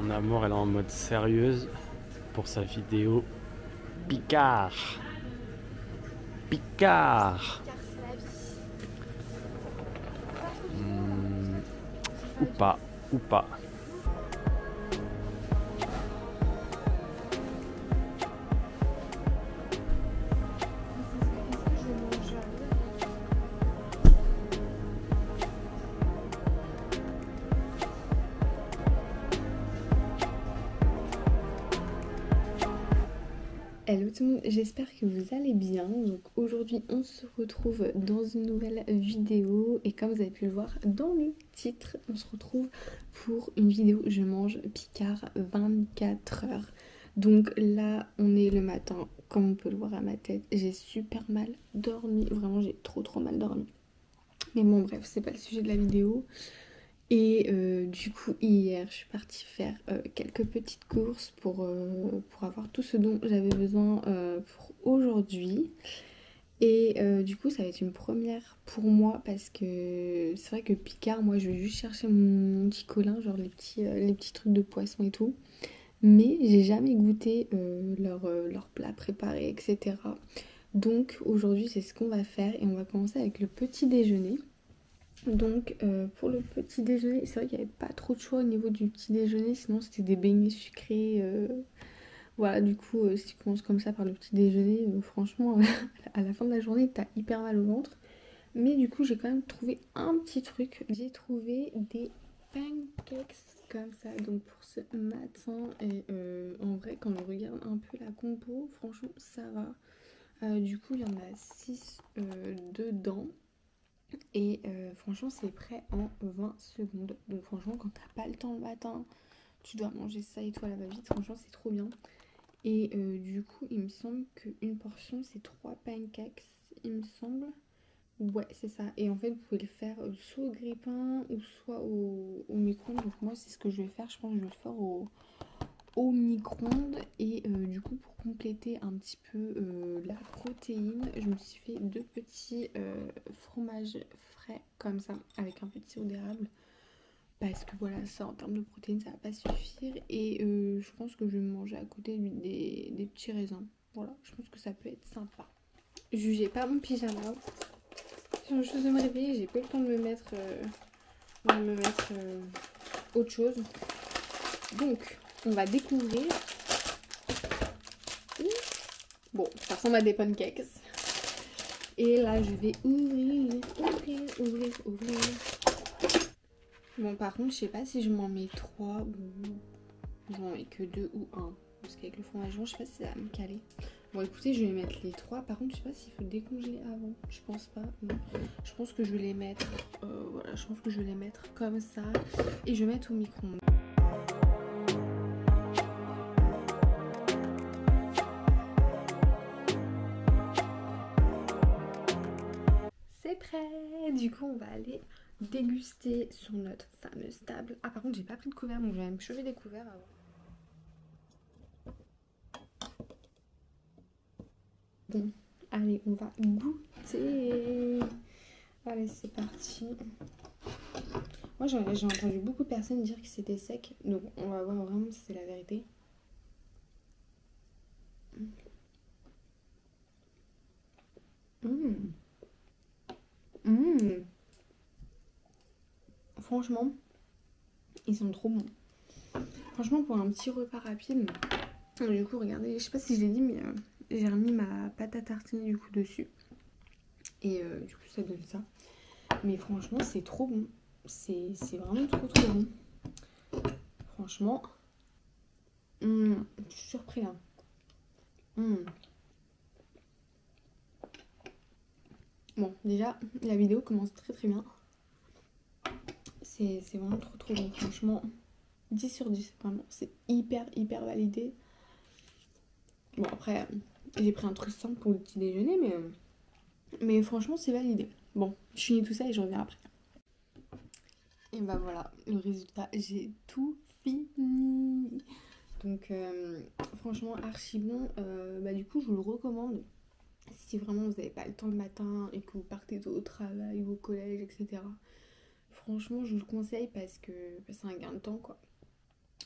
Mon amour, elle est en mode sérieuse pour sa vidéo Picard. Picard. Ou pas, ou pas. Hello tout le monde, j'espère que vous allez bien. Donc aujourd'hui on se retrouve dans une nouvelle vidéo et comme vous avez pu le voir dans le titre, on se retrouve pour une vidéo Je mange Picard 24 heures. Donc là on est le matin, comme on peut le voir à ma tête, j'ai super mal dormi, vraiment j'ai trop mal dormi. Mais bon bref, c'est pas le sujet de la vidéo. Et du coup hier je suis partie faire quelques petites courses pour avoir tout ce dont j'avais besoin pour aujourd'hui. Et du coup ça va être une première pour moi parce que c'est vrai que Picard, moi je vais juste chercher mon petit colin, genre les petits trucs de poisson et tout. Mais j'ai jamais goûté leur plat préparé, etc. Donc aujourd'hui c'est ce qu'on va faire et on va commencer avec le petit déjeuner. Donc pour le petit déjeuner, c'est vrai qu'il n'y avait pas trop de choix au niveau du petit déjeuner, sinon c'était des beignets sucrés. Voilà, du coup, si tu commences comme ça par le petit déjeuner, franchement, à la fin de la journée, t'as hyper mal au ventre. Mais du coup, j'ai quand même trouvé un petit truc. J'ai trouvé des pancakes comme ça, donc pour ce matin. Et en vrai, quand je regarde un peu la compo, franchement, ça va. Du coup, il y en a 6 dedans. Et franchement c'est prêt en 20 secondes. Donc franchement quand t'as pas le temps le matin, tu dois manger ça et tout à la va-vite. Franchement c'est trop bien. Et du coup il me semble qu'une portion c'est 3 pancakes, il me semble. Ouais c'est ça. Et en fait vous pouvez le faire soit au grille-pain ou soit au micro-ondes. Donc moi c'est ce que je vais faire. Je pense que je vais le faire au micro-ondes. Et du coup pour compléter un petit peu la protéine, je me suis fait 2 petits fromages frais comme ça avec un peu de sirop d'érable parce que voilà, ça en termes de protéines ça va pas suffire. Et je pense que je vais me manger à côté des petits raisins. Voilà, je pense que ça peut être sympa. Jugez pas mon pyjama, je viens juste de me réveiller, j'ai pas eu le temps de me mettre autre chose. Donc on va découvrir. Bon, ça ressemble à des pancakes. Et là, je vais ouvrir. Bon, par contre, je sais pas si je m'en mets 3 ou j'en mets que 2 ou 1. Parce qu'avec le fromage blanc, je sais pas si ça va me caler. Bon, écoutez, je vais mettre les 3. Par contre, je sais pas s'il faut décongeler avant. Je pense pas. Non. Je pense que je vais les mettre. Voilà, je pense que je vais les mettre comme ça. Et je vais mettre au micro-ondes. Prêt. Du coup on va aller déguster sur notre fameuse table. Ah par contre j'ai pas pris de couvert donc je vais même chauffer des couverts avant. Bon allez on va goûter. Allez c'est parti. Moi j'ai entendu beaucoup de personnes dire que c'était sec, donc on va voir vraiment si c'est la vérité. Franchement, ils sont trop bons. Franchement, pour un petit repas rapide. Du coup, regardez, je sais pas si je l'ai dit, mais j'ai remis ma pâte à tartiner du coup dessus. Et du coup, ça donne ça. Mais franchement, c'est trop bon. C'est vraiment trop bon. Franchement, je suis surpris là. Bon, déjà, la vidéo commence très bien. C'est vraiment trop bon. Franchement, 10 sur 10. Vraiment, c'est hyper validé. Bon, après, j'ai pris un truc simple pour le petit déjeuner, mais franchement, c'est validé. Bon, je finis tout ça et je reviens après. Et bah voilà, le résultat, j'ai tout fini. Donc, franchement, archi bon. Bah, du coup, je vous le recommande. Si vraiment vous n'avez pas le temps le matin et que vous partez tôt au travail ou au collège, etc. Franchement, je vous le conseille parce que c'est un gain de temps, quoi.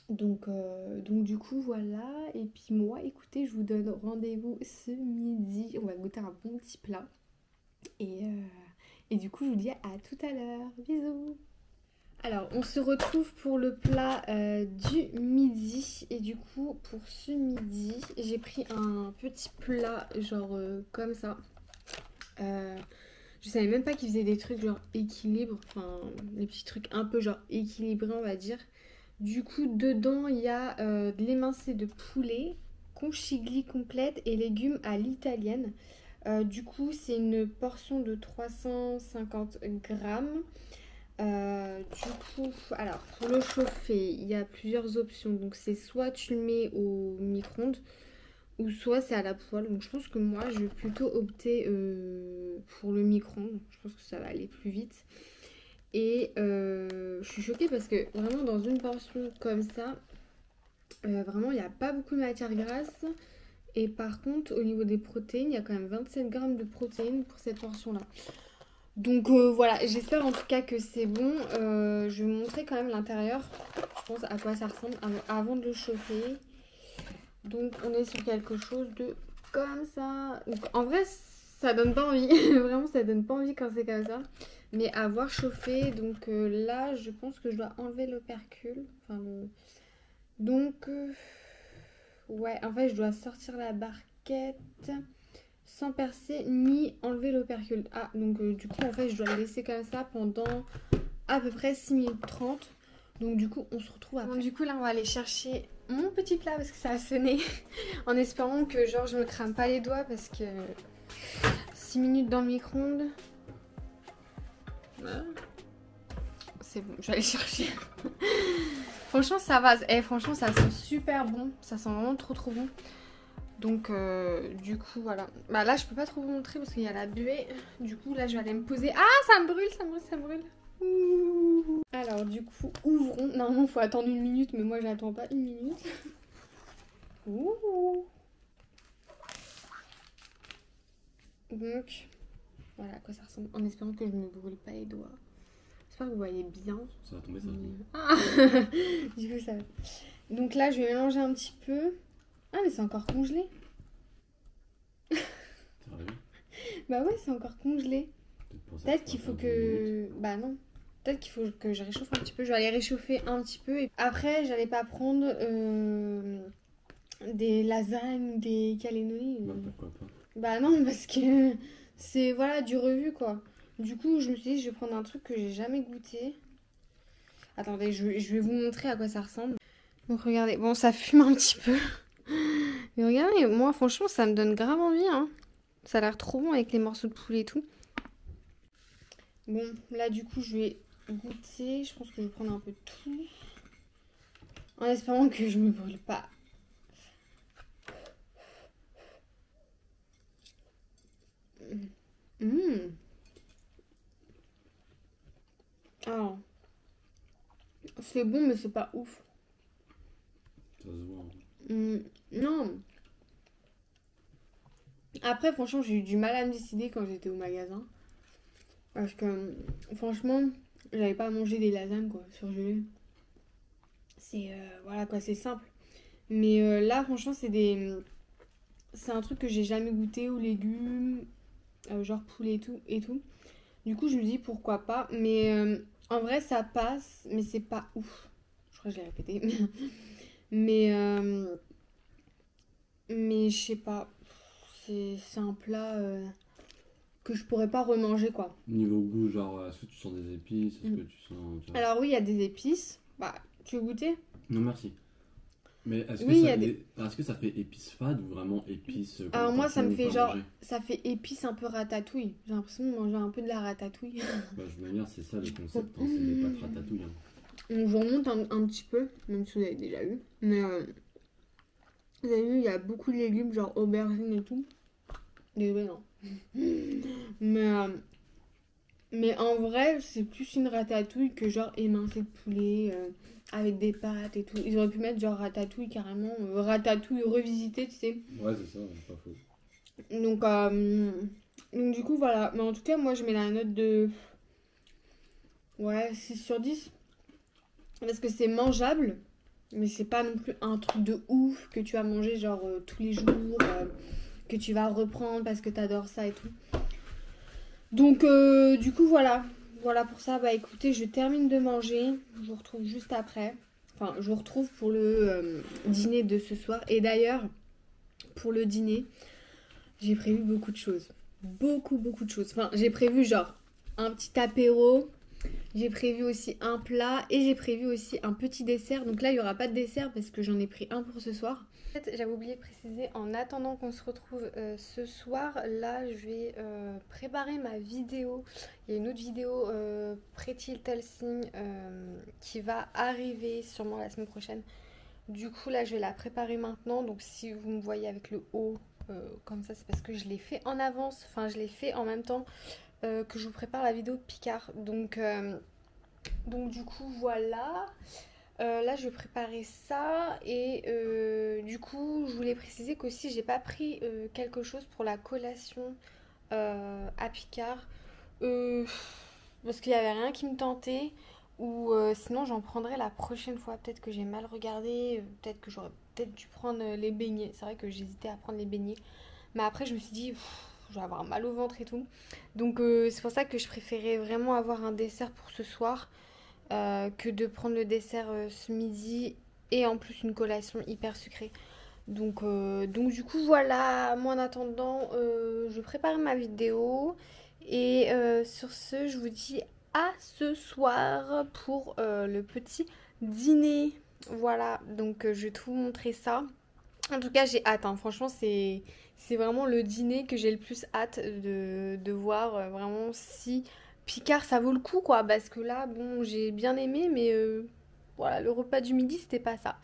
Donc du coup voilà, et puis moi écoutez, je vous donne rendez-vous ce midi, on va goûter un bon petit plat et du coup je vous dis à tout à l'heure, bisous. Alors on se retrouve pour le plat du midi et du coup pour ce midi j'ai pris un petit plat genre comme ça. Je savais même pas qu'ils faisaient des trucs genre équilibre, enfin des petits trucs un peu genre équilibrés on va dire. Du coup, dedans, il y a de l'émincé de poulet, conchiglie complète et légumes à l'italienne. Du coup, c'est une portion de 350 grammes. Du coup, alors, pour le chauffer, il y a plusieurs options. Donc, c'est soit tu le mets au micro-ondes, ou soit c'est à la poêle. Donc, je pense que moi, je vais plutôt opter pour le micro-ondes. Je pense que ça va aller plus vite. Et je suis choquée parce que vraiment dans une portion comme ça, vraiment il n'y a pas beaucoup de matière grasse. Et par contre au niveau des protéines, il y a quand même 27 grammes de protéines pour cette portion là. Donc voilà, j'espère en tout cas que c'est bon. Je vais vous montrer quand même l'intérieur, je pense à quoi ça ressemble avant de le chauffer. Donc on est sur quelque chose de comme ça. Donc, en vrai ça donne pas envie, vraiment ça donne pas envie quand c'est comme ça. Mais à voir chauffer, donc là je pense que je dois enlever l'opercule. Enfin, donc ouais, en fait je dois sortir la barquette sans percer ni enlever l'opercule. Ah, donc du coup en fait je dois le laisser comme ça pendant à peu près 6 minutes 30. Donc du coup on se retrouve après. Bon, du coup là on va aller chercher mon petit plat parce que ça a sonné. En espérant que genre je me crame pas les doigts parce que 6 minutes dans le micro-ondes. C'est bon, je vais aller chercher. Franchement ça va, franchement ça sent super bon. Ça sent vraiment trop bon. Donc du coup voilà. Bah là je peux pas trop vous montrer parce qu'il y a la buée. Du coup là je vais aller me poser. Ah ça me brûle, ça me brûle, ça me brûle. Ouh. Alors du coup ouvrons. Normalement faut attendre 1 minute mais moi j'attends pas 1 minute. Ouh. Donc voilà à quoi ça ressemble. En espérant que je ne me brûle pas les doigts. J'espère que vous voyez bien. Ça va tomber ça. Ah. Du coup ça va. Donc là je vais mélanger un petit peu. Ah mais c'est encore congelé. Bah ouais c'est encore congelé. Peut-être qu'il faut que... Bah non. Peut-être qu'il faut que je réchauffe un petit peu. Je vais aller réchauffer un petit peu. Et après j'allais pas prendre des lasagnes, des cannelloni. Bah pourquoi pas. Bah non parce que c'est voilà du revu quoi. Du coup je me suis dit je vais prendre un truc que j'ai jamais goûté. Attendez je vais vous montrer à quoi ça ressemble. Donc regardez, bon ça fume un petit peu. Mais regardez, moi franchement ça me donne grave envie hein. Ça a l'air trop bon avec les morceaux de poulet et tout. Bon là du coup je vais goûter. Je pense que je vais prendre un peu de tout. En espérant que je me brûle pas. Alors, c'est bon mais c'est pas ouf. Ça se voit. Non. Après franchement j'ai eu du mal à me décider quand j'étais au magasin. Parce que franchement j'avais pas mangé des lasagnes quoi, surgelées. C'est voilà quoi, c'est simple. Mais là franchement c'est un truc que j'ai jamais goûté aux légumes, genre poulet et tout. Du coup je me dis pourquoi pas. Mais en vrai ça passe, mais c'est pas ouf. Je crois que je l'ai répété. Mais je sais pas. C'est un plat que je pourrais pas remanger quoi. Niveau goût, genre, est-ce que tu sens des épices? Est-ce que tu sens... Alors oui, il y a des épices. Bah, tu veux goûter? Non, merci. Mais est-ce que, oui, est-ce que ça fait épice fade ou vraiment épice? Alors moi, ça me fait genre... Ça fait épice un peu ratatouille. J'ai l'impression de manger un peu de la ratatouille. Bah, je veux dire, c'est ça le concept, hein, c'est des pâtes ratatouille. Hein. Donc je remonte un petit peu, même si vous avez déjà vu. Mais vous avez vu, il y a beaucoup de légumes, genre aubergines et tout. Désolé, non. Mais en vrai, c'est plus une ratatouille que genre émincé de poulet avec des pâtes et tout. Ils auraient pu mettre genre ratatouille carrément, ratatouille revisité, tu sais. Ouais, c'est ça, pas faux. Donc du coup, voilà. Mais en tout cas, moi, je mets la note de... Ouais, 6 sur 10. Parce que c'est mangeable. Mais c'est pas non plus un truc de ouf que tu vas manger genre tous les jours, que tu vas reprendre parce que t'adores ça et tout. Donc du coup voilà. Voilà pour ça. Bah écoutez, je termine de manger. Je vous retrouve juste après. Enfin, je vous retrouve pour le dîner de ce soir. Et d'ailleurs, pour le dîner, j'ai prévu beaucoup de choses. Beaucoup de choses. Enfin, j'ai prévu genre un petit apéro. J'ai prévu aussi un plat et j'ai prévu aussi un petit dessert. Donc là, il n'y aura pas de dessert parce que j'en ai pris un pour ce soir. En fait, j'avais oublié de préciser, en attendant qu'on se retrouve ce soir, là, je vais préparer ma vidéo. Il y a une autre vidéo, Pretty Little Thing, qui va arriver sûrement la semaine prochaine. Du coup, là, je vais la préparer maintenant. Donc si vous me voyez avec le haut comme ça, c'est parce que je l'ai fait en avance. Enfin, je l'ai fait en même temps que je vous prépare la vidéo Picard. Donc du coup voilà. Là je vais préparer ça. Et du coup je voulais préciser qu'aussi j'ai pas pris quelque chose pour la collation à Picard. Parce qu'il n'y avait rien qui me tentait. Ou sinon j'en prendrai la prochaine fois. Peut-être que j'ai mal regardé. Peut-être que j'aurais peut-être dû prendre les beignets. C'est vrai que j'hésitais à prendre les beignets. Mais après je me suis dit... je vais avoir mal au ventre et tout. Donc c'est pour ça que je préférais vraiment avoir un dessert pour ce soir que de prendre le dessert ce midi et en plus une collation hyper sucrée. Donc du coup voilà, moi en attendant je prépare ma vidéo et sur ce je vous dis à ce soir pour le petit dîner. Voilà, donc je vais tout vous montrer ça. En tout cas, j'ai hâte, hein. Franchement, c'est vraiment le dîner que j'ai le plus hâte de voir vraiment si Picard ça vaut le coup, quoi. Parce que là, bon, j'ai bien aimé, mais voilà, le repas du midi, c'était pas ça.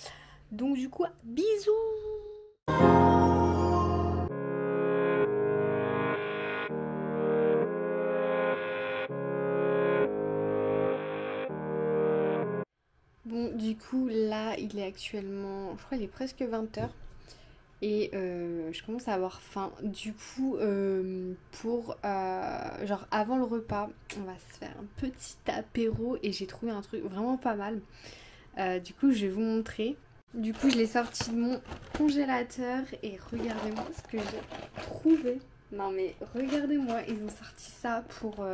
Donc, du coup, bisous! Bon, du coup, là, il est actuellement, je crois qu'il est presque 20h. Et je commence à avoir faim. Du coup, genre avant le repas, on va se faire un petit apéro et j'ai trouvé un truc vraiment pas mal. Du coup, je vais vous montrer. Du coup, je l'ai sorti de mon congélateur et regardez-moi ce que j'ai trouvé. Non mais regardez-moi, ils ont sorti ça pour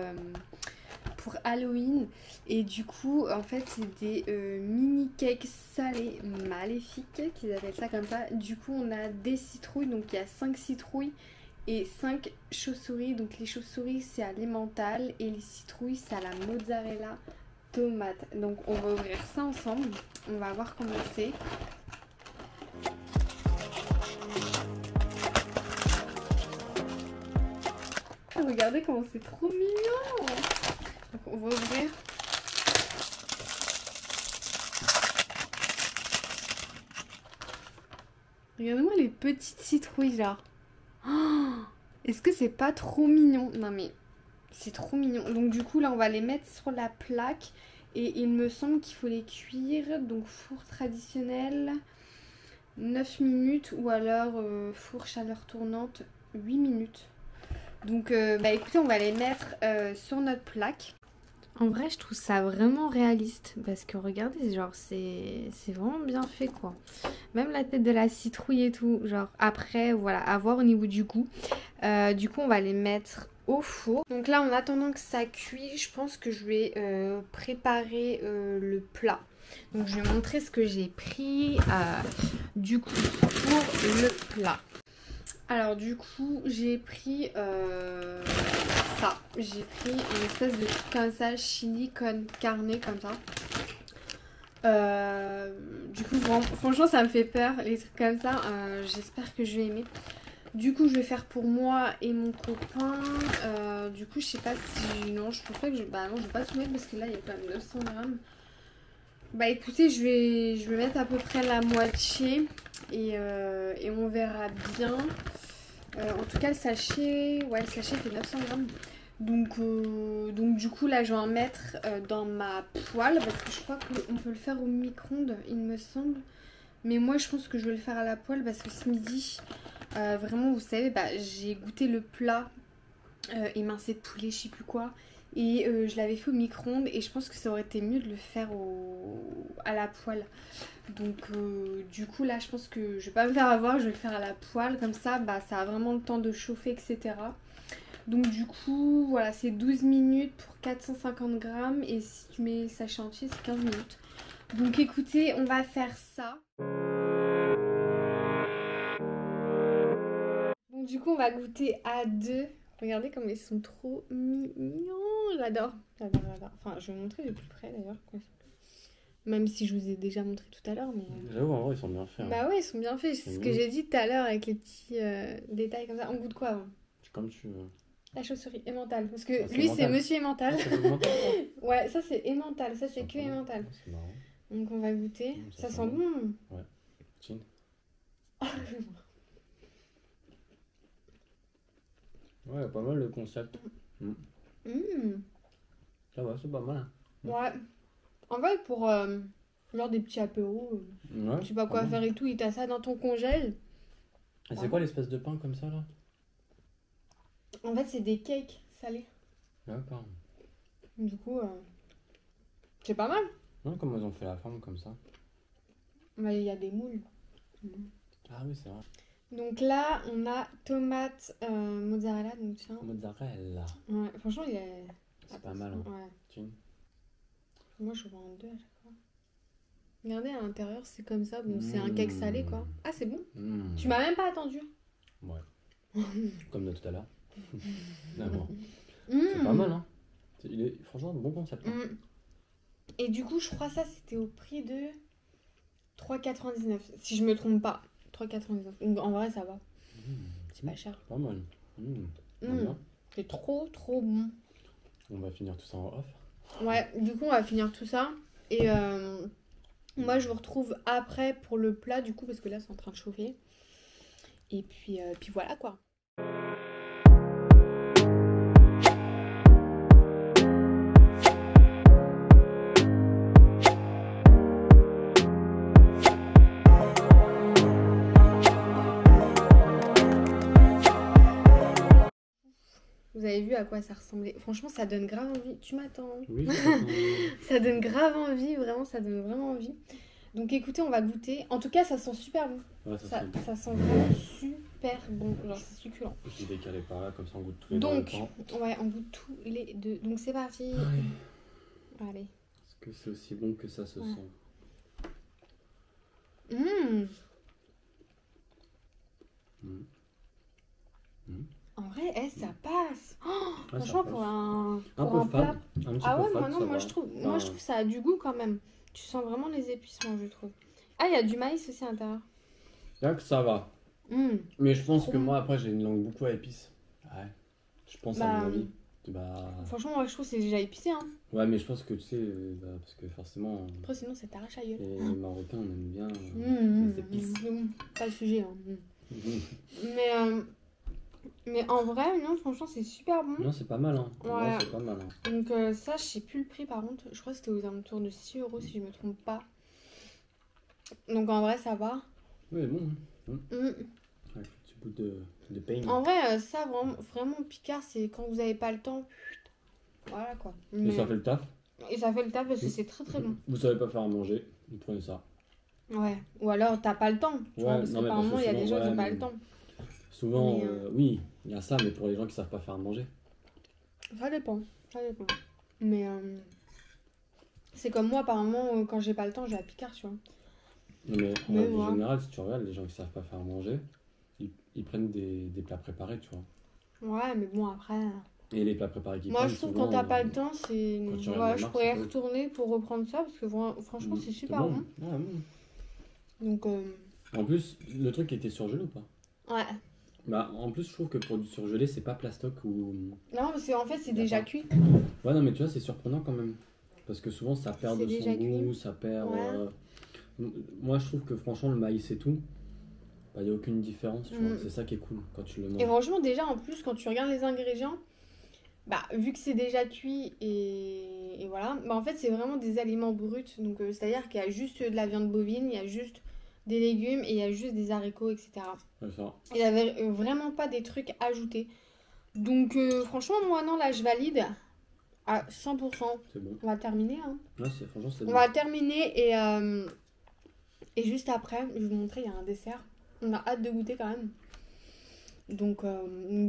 Halloween. Et du coup, en fait, c'est des mini cakes salés maléfiques, qu'ils appellent ça comme ça. Du coup, on a des citrouilles, donc il y a 5 citrouilles et 5 chauves-souris. Donc les chauves-souris, c'est à l'emmental et les citrouilles, c'est à la mozzarella tomate. Donc on va ouvrir ça ensemble. On va voir comment c'est. Regardez comment c'est trop mignon. Donc on va ouvrir. Regardez-moi les petites citrouilles là. Oh, est-ce que c'est pas trop mignon? Non mais c'est trop mignon. Donc du coup là on va les mettre sur la plaque. Et il me semble qu'il faut les cuire. Donc four traditionnel 9 minutes. Ou alors four chaleur tournante 8 minutes. Donc bah écoutez, on va les mettre sur notre plaque. En vrai, je trouve ça vraiment réaliste parce que regardez, genre c'est vraiment bien fait quoi. Même la tête de la citrouille et tout, genre après voilà, à voir au niveau du goût. Du coup, on va les mettre au four. Donc là, en attendant que ça cuise, je pense que je vais préparer le plat. Donc je vais montrer ce que j'ai pris du coup pour le plat. Alors du coup j'ai pris ça, j'ai pris une espèce de truc comme ça, chili con carne comme ça. Du coup franchement ça me fait peur les trucs comme ça, j'espère que je vais aimer. Du coup je vais faire pour moi et mon copain, du coup je sais pas si, non je pense pas que je, bah non je vais pas tout mettre parce que là il y a quand même 900 grammes. Bah écoutez je vais mettre à peu près la moitié et on verra bien. En tout cas le sachet fait 900 grammes. Donc du coup là je vais en mettre dans ma poêle parce que je crois qu'on peut le faire au micro-ondes il me semble. Mais moi je pense que je vais le faire à la poêle parce que ce midi vraiment vous savez bah, j'ai goûté le plat émincé de poulet je sais plus quoi. Et je l'avais fait au micro-ondes et je pense que ça aurait été mieux de le faire à la poêle. Donc du coup là je pense que je vais pas me faire avoir, je vais le faire à la poêle. Comme ça, bah, ça a vraiment le temps de chauffer, etc. Donc du coup, voilà, c'est 12 minutes pour 450 grammes. Et si tu mets sachet entier, c'est 15 minutes. Donc écoutez, on va faire ça. Donc du coup, on va goûter à deux. Regardez comme ils sont trop mignons. J'adore. J'adore, j'adore. Enfin, je vais vous montrer de plus près d'ailleurs. Même si je vous ai déjà montré tout à l'heure. Mais... J'avoue, en vrai, ils sont bien faits. Hein. Bah ouais, ils sont bien faits. C'est ce que j'ai dit tout à l'heure avec les petits détails comme ça. On goûte quoi avant? C'est comme tu veux. La chauve-souris emmental. Parce que Ah, lui, c'est emmental. monsieur emmental. Ah, c'est emmental, ça. Ouais, ça c'est emmental. Ça c'est que Sympa. emmental. C'est marrant. Donc on va goûter. Ça sent bon. Ouais. Tiens. Ouais, pas mal le concept. Mmh. Ça va, c'est pas mal. Ouais. En fait, pour genre des petits apéros, Ouais. tu sais pas quoi pas mal. faire et tout, et t'as ça dans ton congèle. Et c'est quoi l'espèce de pain comme ça là? En fait, c'est des cakes salés. D'accord. Du coup, c'est pas mal. Non, comment ils ont fait la forme comme ça? Mais il y a des moules. Ah oui, c'est vrai. Donc là, on a tomate mozzarella. Donc tiens. Mozzarella. Ouais, franchement, il est. C'est pas mal. Hein. Ouais. Tiens. Moi, je vois en deux à chaque fois. Regardez, à l'intérieur, c'est comme ça. Bon, c'est un cake salé, quoi. Ah, c'est bon. Tu m'as même pas attendu. Ouais. Comme de tout à l'heure. D'abord. Mmh. C'est pas mal, hein. Il est franchement un bon concept. Hein. Et du coup, je crois ça, c'était au prix de 3,99. Si je me trompe pas. 3,99. Donc en vrai, ça va. C'est pas cher. Pas mal. Bien. C'est trop, trop bon. On va finir tout ça en off. Ouais, du coup, on va finir tout ça. Et moi, je vous retrouve après pour le plat, du coup, parce que là, c'est en train de chauffer. Et puis voilà, quoi. Vous avez vu à quoi ça ressemblait? Franchement, ça donne grave envie. Tu m'attends? Oui. Ça donne grave envie, vraiment, ça donne vraiment envie. Donc écoutez, on va goûter. En tout cas, ça sent super bon. Ouais, Ça sent vraiment super bon. Genre, c'est succulent. Je vais décaler par là, comme ça on goûte tous les Donc, deux. ouais, on goûte tous les deux. Donc c'est parti. Ouais. Allez. Est-ce que c'est aussi bon que ça se Ouais. sent? En vrai, ça passe. Oh, Ouais, franchement, ça pour passe. un peu plat. fade. Un petit Ah peu ouais, fade, moi non, ça moi va. je trouve, Enfin, que ça a du goût quand même. Tu sens vraiment les épices, moi je trouve. Ah, il y a du maïs aussi à l'intérieur. Là que ça va. Mais je pense Trop que bon. moi après j'ai une langue beaucoup à épices. Ouais. Je pense à mon avis. Franchement, moi je trouve que c'est déjà épicé. Hein. Ouais, mais je pense que tu sais, parce que forcément, Après, sinon, ça t'arrache à gueule. les Marocains on aime bien les épices. Pas le sujet. Hein. Mhm. Mais en vrai, non, franchement, c'est super bon. Non, c'est pas mal, hein. Ouais. Ouais, c'est pas mal. Hein. Donc ça, je sais plus le prix par contre. Je crois que c'était aux alentours de 6 € si je me trompe pas. Donc en vrai, ça va. Oui, bon. Avec un petit bout de pain. En vrai, ça, vraiment Picard, c'est quand vous avez pas le temps. Voilà quoi. Et ça fait le taf. Et ça fait le taf parce que c'est très très bon. Vous savez pas faire à manger, vous prenez ça. Ouais. Ou alors, t'as pas le temps. Tu vois, parce non, que mais par parce que moment, il y a des souvent, gens qui ouais, n'ont pas mais- le temps. Souvent, Mais, oui, il y a ça, mais pour les gens qui savent pas faire à manger. Ça dépend. Mais c'est comme moi, par moment, quand j'ai pas le temps, j'ai à Picard, tu vois. Non, mais en Mais règle ouais. générale, si tu regardes, les gens qui savent pas faire à manger, ils prennent des plats préparés, tu vois. Ouais, mais bon, après. Et les plats préparés qu'ils Moi, prennent, je trouve souvent, quand t'as pas le temps, c'est. quand tu regardes Ouais, la je marque, pourrais y c'est pas- retourner pour reprendre ça parce que franchement, c'est super bon. Ouais, bon. Donc, En plus, le truc était surgelé ou pas? ouais. Bah, en plus, je trouve que pour du surgelé, c'est pas plastoc ou. Non, parce qu'en fait, c'est déjà cuit. Ouais, non, mais tu vois, c'est surprenant quand même. Parce que souvent, ça perd C'est de son déjà cuit. goût, ça perd. Ouais. Moi, je trouve que franchement, le maïs et tout, il n'y a aucune différence, tu vois. Mm. C'est ça qui est cool quand tu le manges. Et franchement, déjà, en plus, quand tu regardes les ingrédients, bah, vu que c'est déjà cuit et voilà, bah, en fait, c'est vraiment des aliments bruts. Donc, c'est-à-dire qu'il y a juste de la viande bovine, il y a juste des légumes et il y a juste des haricots, etc. C'est ça. Il n'y avait vraiment pas des trucs ajoutés. Donc, franchement, moi, non, là, je valide. à 100%. C'est bon. On va terminer, hein. Ouais, franchement, c'est On bon. va terminer et juste après, je vais vous montrer, il y a un dessert. On a hâte de goûter quand même. Donc,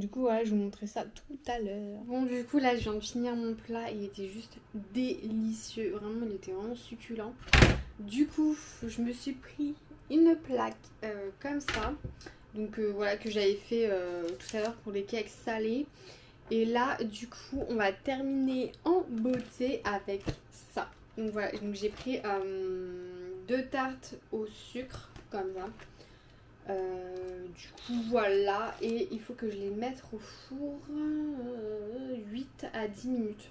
du coup, ouais, je vais vous montrer ça tout à l'heure. Bon, du coup, là, je viens de finir mon plat. Il était juste délicieux. Vraiment, il était vraiment succulent. Du coup, je me suis pris une plaque comme ça. Donc, voilà, que j'avais fait tout à l'heure pour les cakes salés. Et là, du coup, on va terminer en beauté avec ça. Donc, voilà, donc j'ai pris 2 tartes au sucre, comme ça. Du coup voilà, et il faut que je les mette au four 8 à 10 minutes.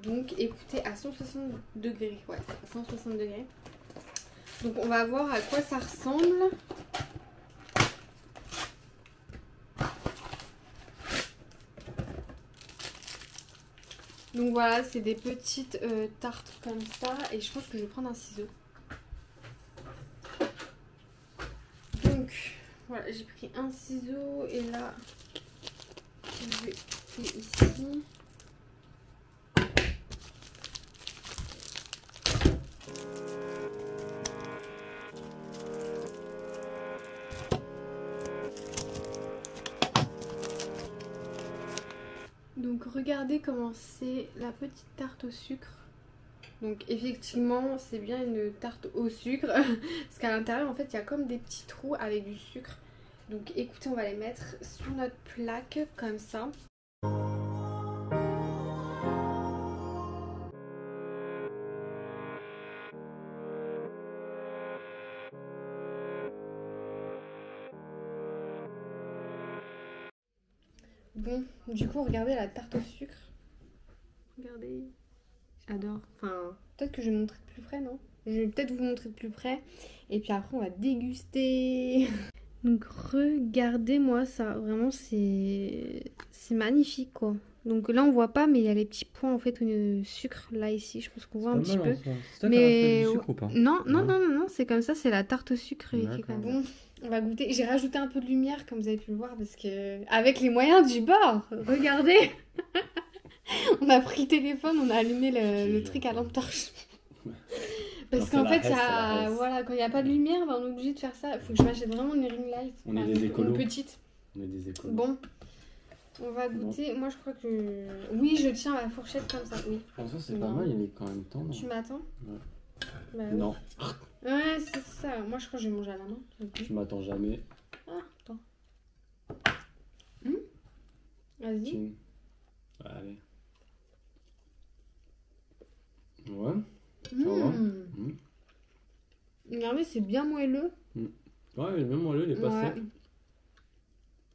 Donc écoutez, à 160 degrés, ouais, à 160 degrés. Donc on va voir à quoi ça ressemble. Donc voilà, c'est des petites tartes comme ça, et je pense que je vais prendre un ciseau. Donc voilà, j'ai pris un ciseau et là je vais couper ici. Donc regardez comment c'est la petite tarte au sucre. Donc effectivement c'est bien une tarte au sucre parce qu'à l'intérieur en fait il y a comme des petits trous avec du sucre. Donc écoutez, on va les mettre sur notre plaque comme ça. Bon, du coup regardez la tarte au sucre. Regardez. J'adore. Enfin, peut-être que je vais vous montrer de plus près, non? Je vais peut-être vous montrer de plus près. Et puis après, on va déguster. Donc, regardez-moi ça. Vraiment, c'est magnifique, quoi. Donc là, on voit pas, mais il y a les petits points, en fait, au sucre, là, ici. Je pense qu'on voit un petit peu. C'est toi Mais... qui as rajouté du sucre ou pas? Non, c'est comme ça. C'est la tarte au sucre. D'accord. Bon, on va goûter. J'ai rajouté un peu de lumière, comme vous avez pu le voir, parce que... Avec les moyens du bord. Regardez. On a pris le téléphone, on a allumé le truc à lampe torche. Parce qu'en fait, voilà, quand il n'y a pas de lumière, ben, on est obligé de faire ça. Il faut que je m'achète vraiment une ring light. On est des écolos. Une petite. On est des écolos. Bon, on va goûter. Moi, je crois que... Oui, je tiens la fourchette comme ça, oui. Franchement, c'est pas mal, il est quand même temps. Tu m'attends? Ouais. Bah, oui. Non, Ouais, c'est ça. Moi, je crois que je vais manger à la main. je m'attends jamais. Ah, attends. Vas-y. Tiens. Allez. Ouais. Ça va. Regardez, c'est bien moelleux. Ouais, mais même moi, il est pas Ouais. sec. Ouais,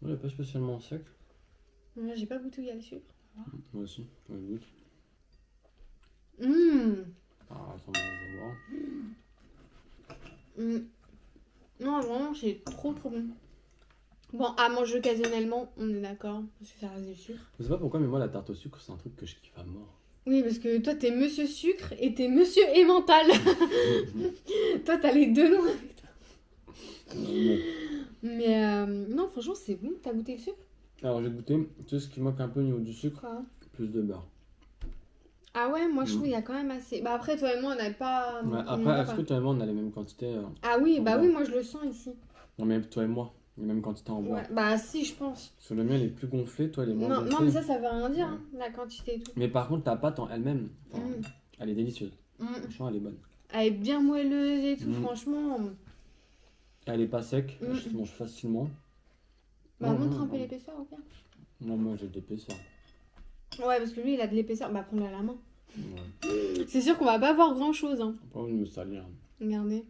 il est pas spécialement sec. Ouais, j'ai pas goûté où il y a le sucre. Moi aussi, on goûte. Ah, attends, je vais voir. Non, vraiment, c'est trop bon. Bon, à manger occasionnellement, on est d'accord, parce que ça reste du sucre. Je sais pas pourquoi, mais moi, la tarte au sucre, c'est un truc que je kiffe à mort. Oui, parce que toi, t'es monsieur sucre et t'es monsieur emmental. Toi, t'as les deux noms avec toi. Mais non, franchement, c'est bon. T'as goûté le sucre? Alors, j'ai goûté. Tu sais ce qui manque un peu au niveau du sucre? Quoi? Plus de beurre. Ah ouais, moi, je trouve qu'il y a quand même assez. Bah après, toi et moi, on n'a pas... Ouais, on après, n'a est-ce pas. que toi et moi, on a les mêmes quantités Ah oui, bah Ouais. oui, moi, je le sens ici. Non, mais toi et moi, les mêmes quantités en bois. Ouais, bah si, je pense. Parce que le mien, il est plus gonflé, toi, il est moins Non, gonflé. non, mais ça veut rien dire, hein, la quantité et tout. Mais par contre, ta pâte en elle-même, enfin, Mm. elle est délicieuse. Mm. Franchement, elle est bonne. Elle est bien moelleuse et tout, Mm. franchement. Elle est pas sec, Mm. elle se mange facilement. Bah, Non, montre non, un peu non. l'épaisseur, au pire. Non, moi, j'ai de l'épaisseur. Ouais, parce que lui, il a de l'épaisseur. Bah, prends-le à la main. Ouais. C'est sûr qu'on va pas voir grand-chose, hein. Pas envie de me salir. Regardez.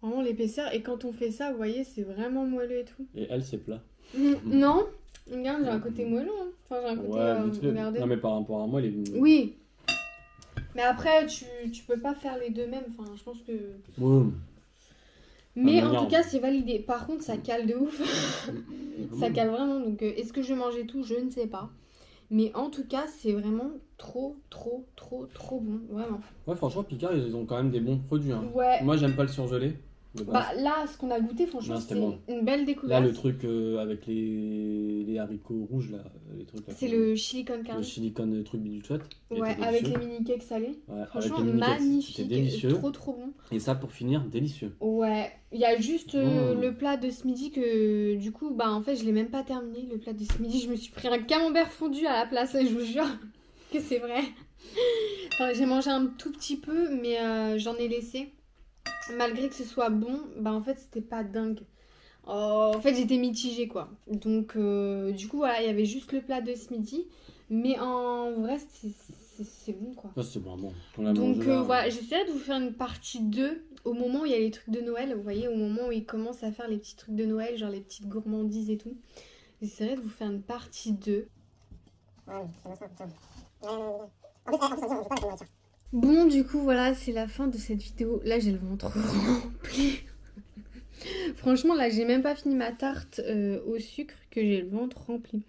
Vraiment l'épaisseur. Et quand on fait ça, vous voyez, c'est vraiment moelleux et tout. Et elle, c'est plat. Non. Regarde, j'ai un côté moelleux. Hein. Enfin, j'ai un côté... Ouais, vite fait. regardez. Non, mais par rapport à moi, elle est. Oui. Mais après, tu peux pas faire les deux mêmes. Enfin, je pense que... Ouais. Mais Ah, en mais tout non. cas, c'est validé. Par contre, ça cale de ouf. Ça cale vraiment. Donc, est-ce que je vais manger tout? Je ne sais pas. Mais en tout cas, c'est vraiment trop bon. Vraiment. Ouais, franchement, Picard, ils ont quand même des bons produits. Hein. Ouais. Moi, j'aime pas le surgelé. de base. Bah là, ce qu'on a goûté, franchement, Non, c'était c'est bon. une belle Là, découverte. le truc avec les haricots rouges, là, les trucs là. C'est le chili con Le carne. chili con truc bidule chouette. Ouais, avec les mini cakes salés. Ouais, Franchement, avec les mini cakes, magnifique. c'était délicieux. Trop bon. Et ça, pour finir, délicieux. Ouais, il y a juste Mmh. le plat de ce midi que du coup, bah en fait, je l'ai même pas terminé. Le plat de ce midi, je me suis pris un camembert fondu à la place, je vous jure que c'est vrai. Enfin, j'ai mangé un tout petit peu, mais j'en ai laissé. Malgré que ce soit bon, bah en fait, c'était pas dingue. En fait, j'étais mitigée quoi. Donc, du coup, voilà, il y avait juste le plat de ce midi. Mais en vrai, c'est bon quoi. Ça, c'est vraiment. On l'a Donc mangé là. voilà, j'essaierai de vous faire une partie 2 au moment où il y a les trucs de Noël. Vous voyez, au moment où ils commencent à faire les petits trucs de Noël, genre les petites gourmandises et tout. J'essaierai de vous faire une partie 2. Bon, du coup, voilà, c'est la fin de cette vidéo. Là, j'ai le ventre rempli. Franchement, là, j'ai même pas fini ma tarte au sucre que j'ai le ventre rempli.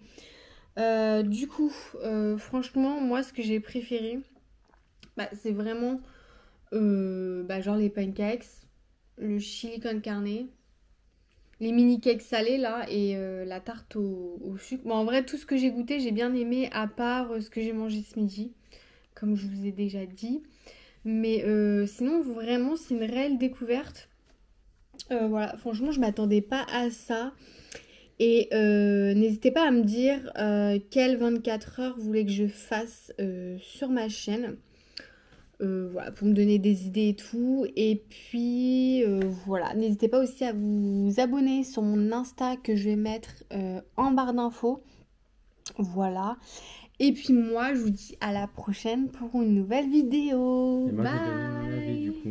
Du coup, franchement, moi, ce que j'ai préféré, bah, c'est vraiment genre les pancakes, le chili con carne, les mini cakes salés là et la tarte au sucre. Bon, en vrai, tout ce que j'ai goûté, j'ai bien aimé, à part ce que j'ai mangé ce midi, comme je vous ai déjà dit. Mais sinon, vraiment, c'est une réelle découverte. Voilà, franchement, je m'attendais pas à ça. Et n'hésitez pas à me dire quelles 24 heures vous voulez que je fasse sur ma chaîne. Voilà, pour me donner des idées et tout. Et puis voilà, n'hésitez pas aussi à vous abonner sur mon Insta que je vais mettre en barre d'infos. Voilà. Et puis moi, je vous dis à la prochaine pour une nouvelle vidéo. Et moi, Bye. je vais donner mon avis du coup.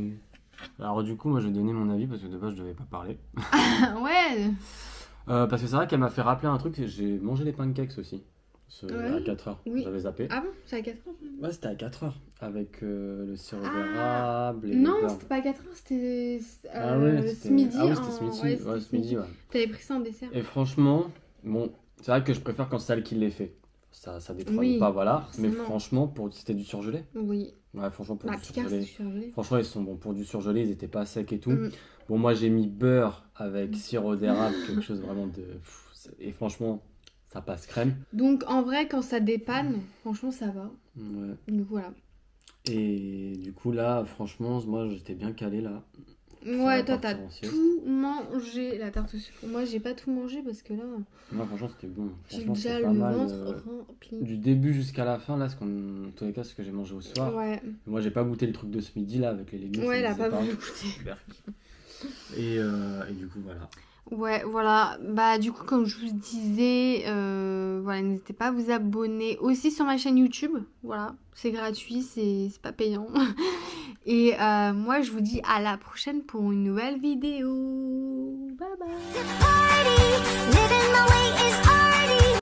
Alors, du coup, moi, je vais donner mon avis parce que de base, je devais pas parler. Ouais. Parce que c'est vrai qu'elle m'a fait rappeler un truc, j'ai mangé les pancakes aussi. Ouais. À 4h. Oui. J'avais zappé. Ah bon, c'est à 4 heures? Ouais, c'était à 4h. Avec le sirop Ah. d'érable et Non, le beurre. c'était pas à 4 heures, c'était Ah ouais, ce midi. Ah oui, c'était ce midi. Ouais, Ouais, ce midi, ouais. T'avais pris ça en dessert. Et franchement, bon, c'est vrai que je préfère quand c'est elle qui l'ait fait. Ça détrône Oui, pas, voilà. Mais forcément. franchement, c'était du surgelé. Oui. Ouais, franchement, pour Bah, du Picard, surgelé. c'est surgelé. Franchement, ils sont bons. Pour du surgelé, ils étaient pas secs et tout. Mm. Bon, moi, j'ai mis beurre avec sirop d'érable, quelque chose vraiment de. Et franchement, ça passe crème. Donc en vrai, quand ça dépanne, franchement, ça va. Ouais. Donc voilà. Et du coup, là, franchement, moi, j'étais bien calé là. Ouais, va toi, t'as partir en sieste. tout mangé, la tarte au sucre. Moi, j'ai pas tout mangé parce que là, Moi, franchement, c'était bon. j'ai Franchement, déjà c'était le pas mal. ventre rempli. Du début jusqu'à la fin, là, en tous les cas, c'est ce que j'ai mangé au soir. Ouais. Moi, j'ai pas goûté les trucs de ce midi là avec les légumes. Ouais, ça elle me a pas disait voulu goûter. Berk. Et du coup, voilà. Ouais, voilà. Bah, du coup, comme je vous disais, voilà, n'hésitez pas à vous abonner aussi sur ma chaîne YouTube. Voilà, c'est gratuit, c'est pas payant. Et moi, je vous dis à la prochaine pour une nouvelle vidéo. Bye bye.